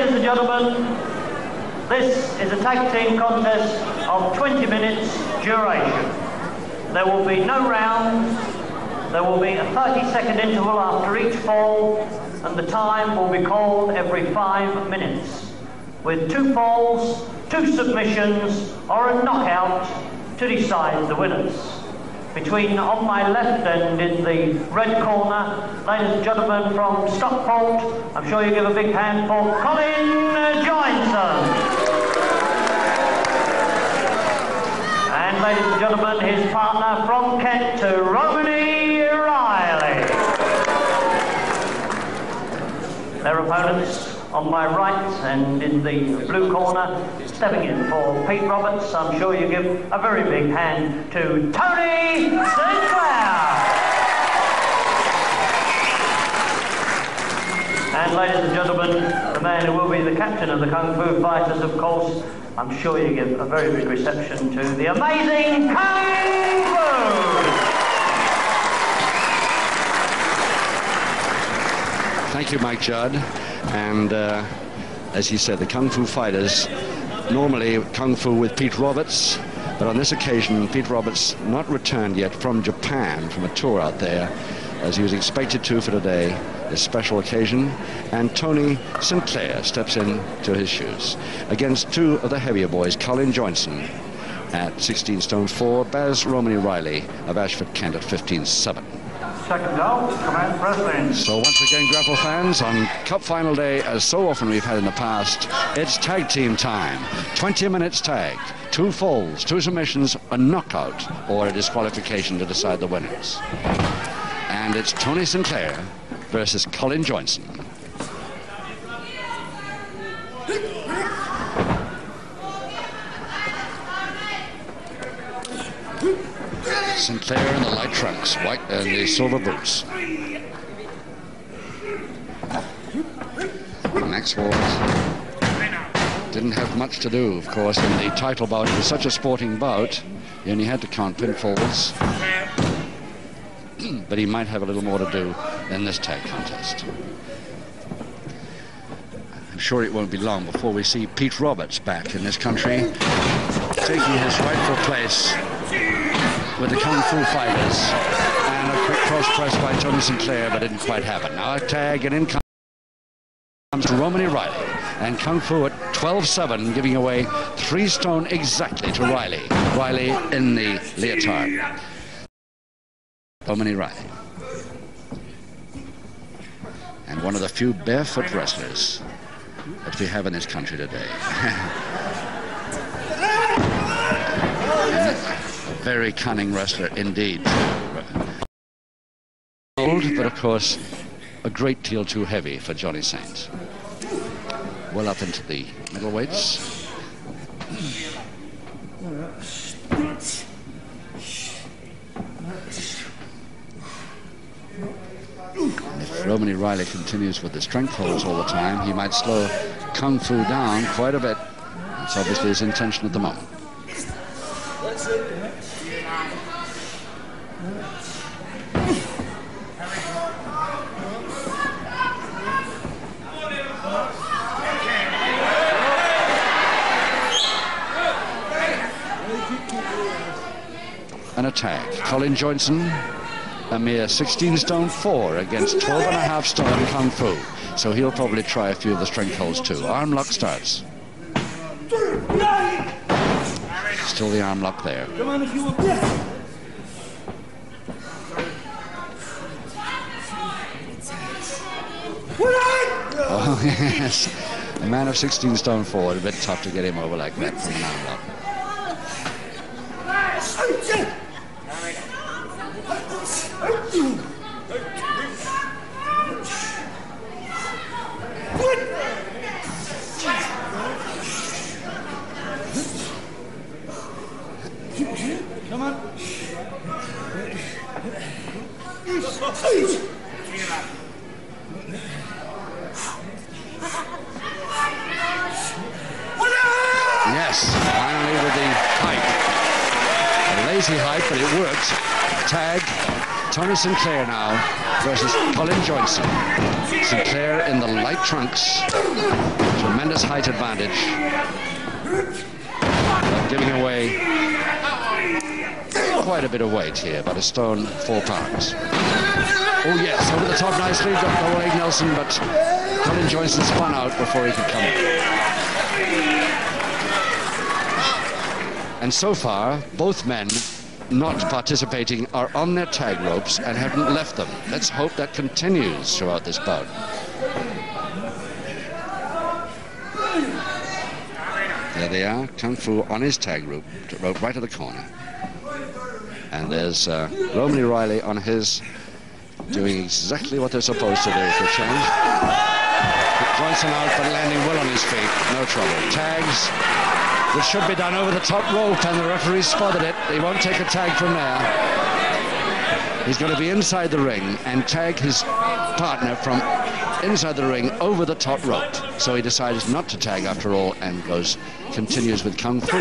Ladies and gentlemen, this is a tag team contest of 20 minutes duration. There will be no rounds. There will be a 30-second interval after each fall, and the time will be called every 5 minutes, with 2 falls, 2 submissions, or a knockout to decide the winners. On my left and in the red corner, ladies and gentlemen from Stockport, I'm sure you give a big hand for Colin Joynson. And ladies and gentlemen, his partner from Kent to Romany, their opponents on my right and in the blue corner, stepping in for Pete Roberts. I'm sure you give a very big hand to Tony Sinclair. And ladies and gentlemen, the man who will be the captain of the Kung Fu Fighters, of course, I'm sure you give a very big reception to the amazing Kung Fu. Thank you, Mike Judd. And as he said, the Kung Fu Fighters, normally Kung Fu with Pete Roberts, but on this occasion, Pete Roberts not returned yet from Japan, from a tour out there, as he was expected to for today, this special occasion. And Tony Sinclair steps in to his shoes against 2 of the heavier boys, Colin Joynson at 16 stone 4, Baz Romany Riley of Ashford, Kent at 15-7. Second goal, command wrestling. So once again, grapple fans, on Cup Final Day, as so often we've had in the past, it's tag team time. 20 minutes tag, 2 falls, 2 submissions, a knockout, or a disqualification to decide the winners. And it's Tony Sinclair versus Colin Joynson. Sinclair in the light trunks, white and the silver boots. Maxwell didn't have much to do, of course, in the title bout. It was such a sporting bout. He only had to count pinfalls. But he might have a little more to do in this tag contest. I'm sure it won't be long before we see Pete Roberts back in this country, taking his rightful place with the Kung Fu Fighters, and a quick cross press by Tony Sinclair, but didn't quite happen. Now a tag, and in comes Romany Riley, and Kung Fu at 12-7, giving away 3 stone exactly to Riley. Riley in the leotard. Romany Riley. And one of the few barefoot wrestlers that we have in this country today. Very cunning wrestler indeed. Old, but of course a great deal too heavy for Johnny Saint. Well up into the middleweights. And if Romany Riley continues with the strength holds all the time, he might slow Kung Fu down quite a bit. That's obviously his intention at the moment. An attack. Colin Joynson, a mere 16 stone 4 against 12.5 stone Kung Fu. So he'll probably try a few of the strength holds too. Arm lock starts. Still the arm lock there. Come on, if you will. Oh, yes. A man of 16 stone 4, a bit tough to get him over like that from an arm lock. Come on. Yes, finally with the hike. A lazy hike, but it worked. Tag. Tony Sinclair now versus Colin Joynson. Sinclair in the light trunks. Tremendous height advantage. Giving away quite a bit of weight here, about a stone, 4 pounds. Oh yes, over the top nicely, got away Nelson, but Colin Joynson spun out before he could come in. And so far, both men not participating are on their tag ropes and haven't left them. Let's hope that continues throughout this bout. There they are, Kung Fu on his tag rope right to the corner. And there's Romany Riley on his, doing exactly what they're supposed to do for a change. Joynson out, but landing well on his feet, no trouble. Tags, which should be done over the top rope, and the referee spotted it. He won't take a tag from there. He's going to be inside the ring and tag his partner from inside the ring over the top rope. So he decides not to tag after all and continues with Kung Fu.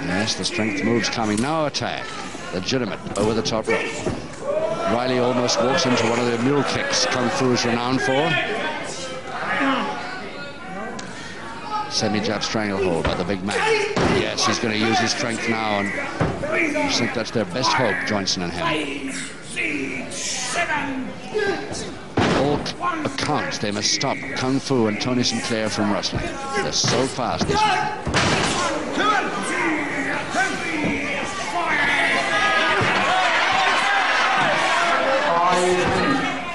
Yes, the strength moves coming. Now a tag. Legitimate over the top rope. Riley almost walks into one of the mule kicks Kung Fu is renowned for. Semi-jab stranglehold by the big man. Yes, he's going to use his strength now, and I think that's their best hope, Joynson and him. 5, 6, 7. All accounts, they must stop Kung Fu and Tony Sinclair from wrestling. They're so fast, these men.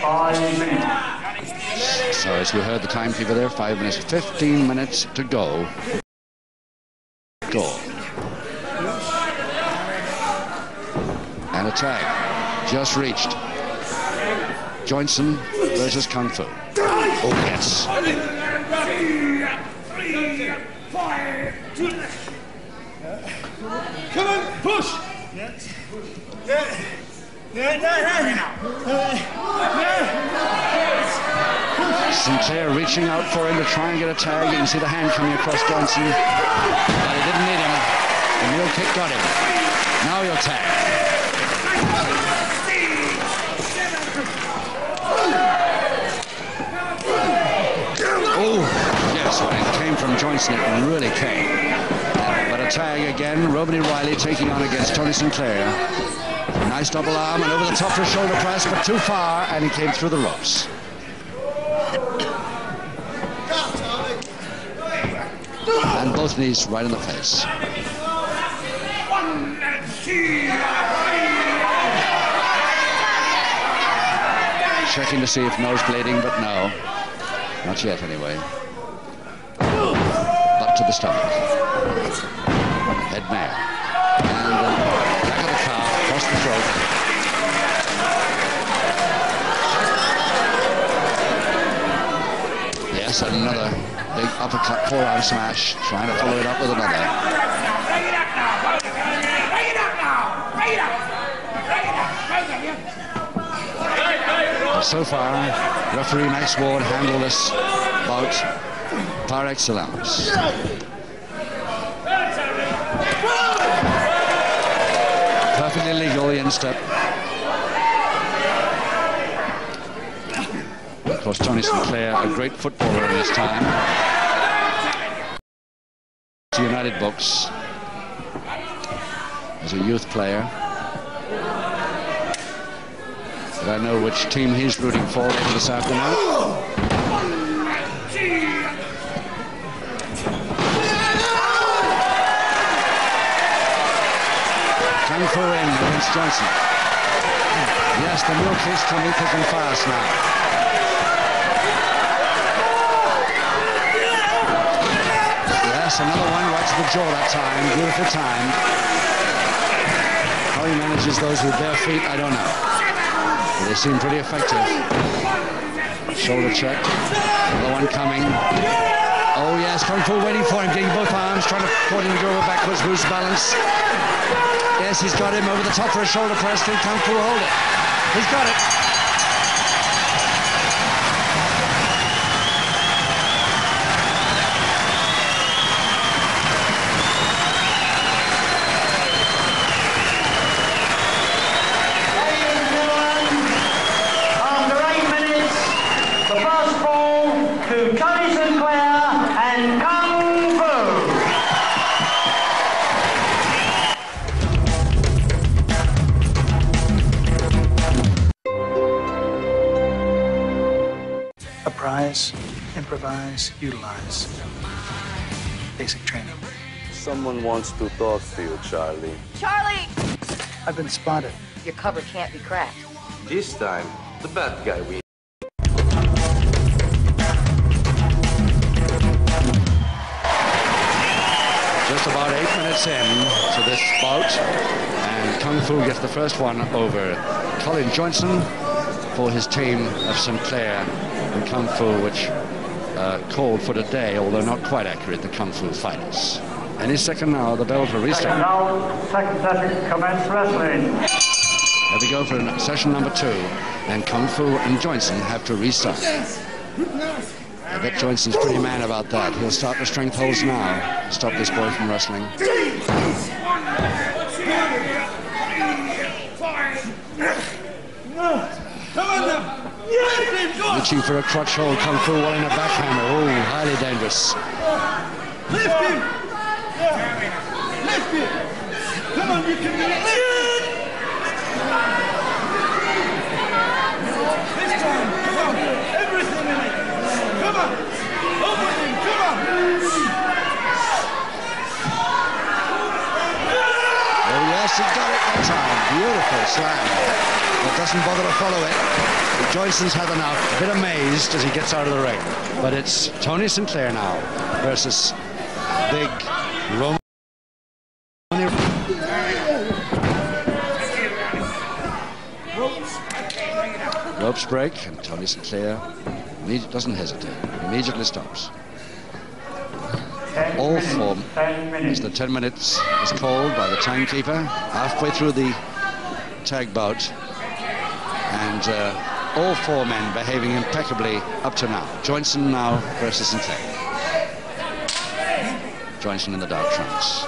5 minutes. So as you heard the timekeeper there, 5 minutes, 15 minutes to go. And a tag just reached. Joynson versus Kung Fu. Oh yes. 3, 5, 2. Come on, push. Sinclair reaching out for him to try and get a tag. You can see the hand coming across Joynson, but he didn't need him. The mule kick got him. Now he'll tag. Oh, yes, when it came from Joynson, it really came. But a tag again. Romany Riley taking on against Tony Sinclair. Nice double arm and over the top for a shoulder press, but too far, and he came through the ropes. And both knees right in the face. Checking to see if nose bleeding, but no. Not yet, anyway. Butt to the stomach. Head mare. And back of the calf, across the throat. Yes, another big uppercut, forearm smash, trying to follow it up with another. So far, referee Max Ward handled this bout par excellence. Perfectly legal, the instep. Of course, Tony Sinclair, a great footballer in his time. United books as a youth player. But I know which team he's rooting for later this afternoon. Kung Fu in against Joynson. Yes, the mule kick's coming thick and fast now. Yes, another one right to the jaw that time. Beautiful time. How he manages those with bare feet, I don't know. But they seem pretty effective. Shoulder check. Another one coming. Oh yes, Kung Fu waiting for him, getting both arms, trying to put him to go backwards, lose balance. Yes, he's got him over the top for a shoulder press. Can Kung Fu hold it? He's got it. Surprise, improvise, utilize. Basic training. Someone wants to talk to you, Charlie. Charlie! I've been spotted. Your cover can't be cracked. This time, the bad guy wins. Just about 8 minutes in to this bout, and Kung Fu gets the first one over Colin Joynson for his team of St. Clair in Kung Fu, which called for today, although not quite accurate, the Kung Fu Fighters. Any second now, the bell for restart. Second session, commence wrestling. There we go for session number 2, and Kung Fu and Joynson have to restart. I bet Joynson's pretty mad about that. He'll start the strength holds now to stop this boy from wrestling. Reaching for a crotch hold, Kung Fu while in a backhammer. Oh, highly dangerous. Lift him! Lift him! Come on, you can do it! This time, come on! Everything in it! Come on! Open him, come on! Oh yes, he got it that time. Beautiful slam. But doesn't bother to follow it. Joyson's had enough. A bit amazed as he gets out of the ring. But it's Tony St. Clair now versus big Romany. Ropes break, and Tony St. Clair doesn't hesitate. Immediately stops. All four, as the 10 minutes is called by the timekeeper, halfway through the tag bout, and all four men behaving impeccably up to now. Joynson now versus St. Clair. Joynson in the dark trunks.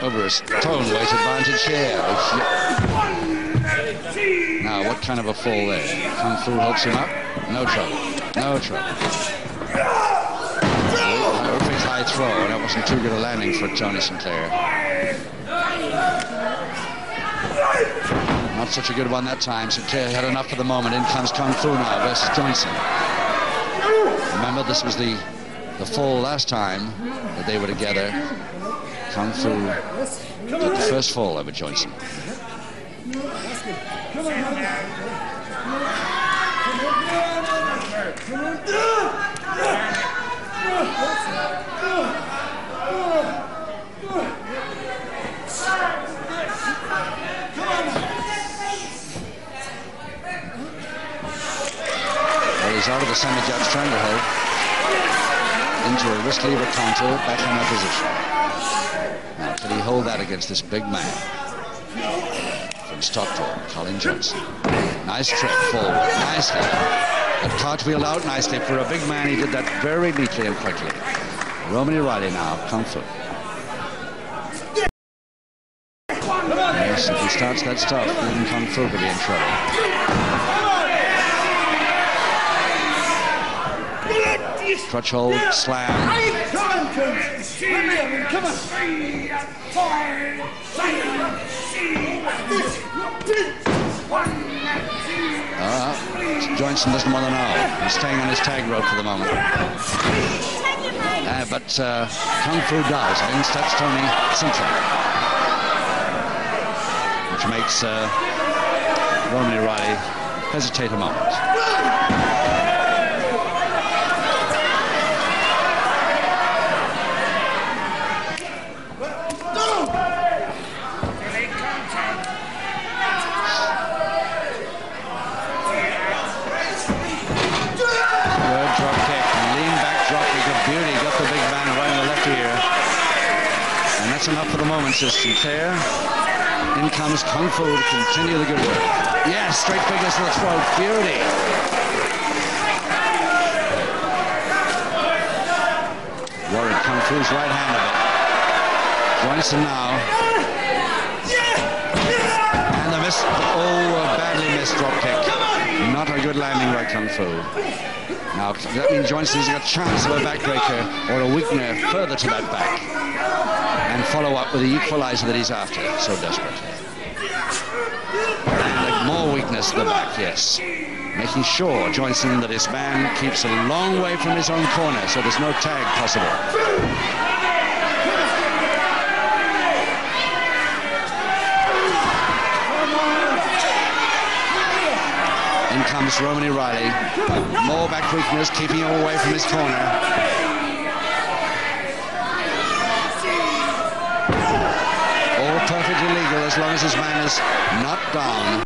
Over a stone weight advantage here. Now, what kind of a fall there? Kung Fu helps him up. No trouble. No trouble. Perfect high throw. That wasn't too good a landing for Tony St. Clair. Not such a good one that time. St. Clair had enough for the moment. In comes Kung Fu now versus Joynson. Remember, this was the fall last time that they were together. Kung Fu got the first fall over Joynson. Well, he's out of the semi-judge stranglehold into a wrist lever counter, backhand position. Now, can he hold that against this big man from Stockport, Colin Joynson? Nice trip forward, nicely. But cartwheeled out nicely for a big man. He did that very neatly and quickly. Romany Riley now, Kung Fu. Yes, if he starts that stuff, even Kung Fu could be in trouble. Crutch hold, slam. Come on! Joynson doesn't want to know. He's staying on his tag rope for the moment. But Kung Fu does, and steps Tony St. Clair, which makes Romany Riley hesitate a moment. That's enough for the moment, says St. Clair. In comes Kung Fu to continue the good work. Yes, straight figures to the throat. Beauty. Worried Kung Fu's right hand of it. Joynson now. And the miss. Oh, a badly missed drop kick. Not a good landing by Kung Fu. Now, that means Joynson's got a chance of a backbreaker or a weakener further to that back. and follow up with the equalizer that he's after, so desperate. And more weakness at the back, yes. Making sure, Joynson, that his man keeps a long way from his own corner, so there's no tag possible. In comes Romany Riley. More back weakness, keeping him away from his corner. All perfectly legal as long as his man is not down.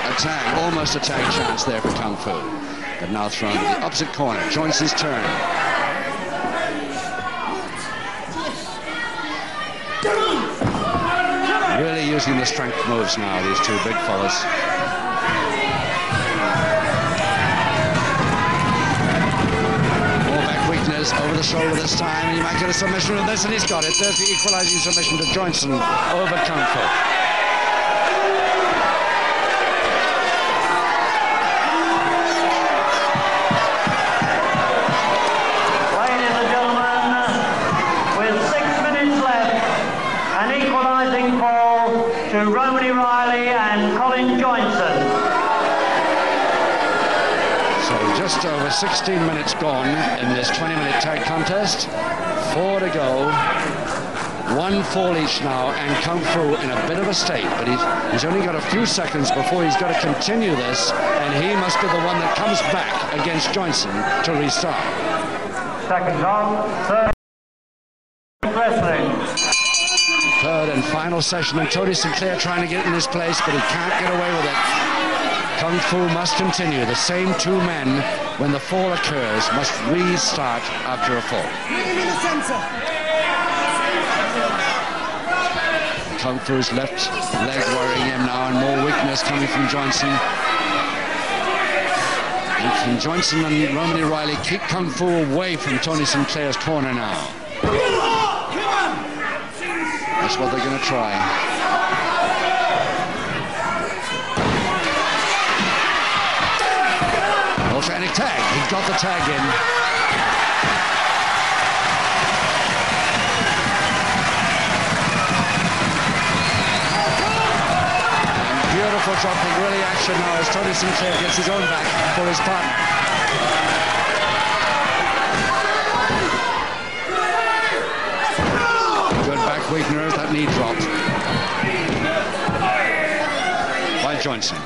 A tag, almost a tag chance there for Kung Fu. But now thrown to the opposite corner. Joynson's turn. Really using the strength moves now, these two big fellas. More back weakness, over the shoulder this time, and he might get a submission with this, and he's got it. There's the equalizing submission to Joynson over Kung Fu. Ladies and gentlemen, with 6 minutes left, an equalising ball to Romany Riley and Colin Joynson. So just over 16 minutes gone in this 20-minute tag contest. 4 to go. 1 fall each now, and Kung Fu in a bit of a state, but he's only got a few seconds before he's got to continue this, and he must be the one that comes back against Joynson to restart. Second round, third wrestling. Third and final session, and Tony Sinclair trying to get in his place, but he can't get away with it. Kung Fu must continue. The same two men, when the fall occurs, must restart after a fall. Kung Fu's left leg worrying him now, and more weakness coming from Joynson. And can Joynson and Romany Riley keep Kung Fu away from Tony Sinclair's corner now? That's what they're going to try. Oceanic tag. He's got the tag in. And beautiful dropping, really action now as Tony Sinclair gets his own back for his partner. Weakener, that knee dropped by Joynson.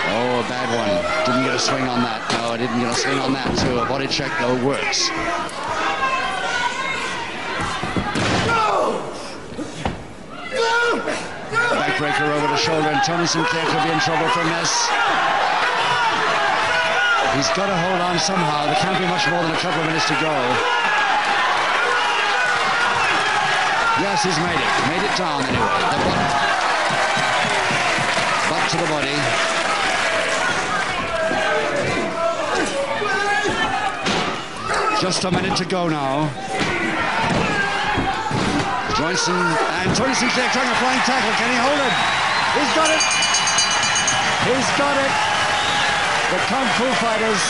Oh, a bad one. Didn't get a swing on that. I didn't get a swing on that, so a body check though works. Backbreaker over the shoulder, and Tony Sinclair could be in trouble from this. He's got to hold on somehow. There can't be much more than a couple of minutes to go. Yes, he's made it. Made it down anyway. The butt to the body. Just a minute to go now. Joynson and Tony Sinclair trying a flying tackle. Can he hold it? He's got it. He's got it. The Kung Fu fighters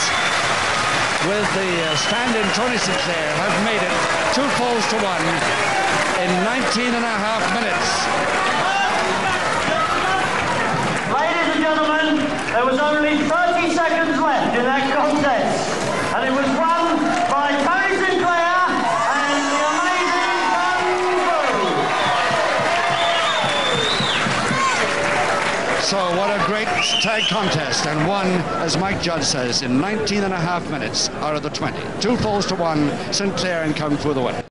with the stand-in Tony Sinclair have made it 2 falls to 1 in 19 and a half minutes. Ladies and gentlemen, there was only 30 seconds left in that contest, and it was won by Tony Sinclair and the amazing Kung Fu. So what a great tag contest, and won, as Mike Judd says, in 19 and a half minutes out of the 20. 2 falls to 1, Sinclair and Kung Fu the winner.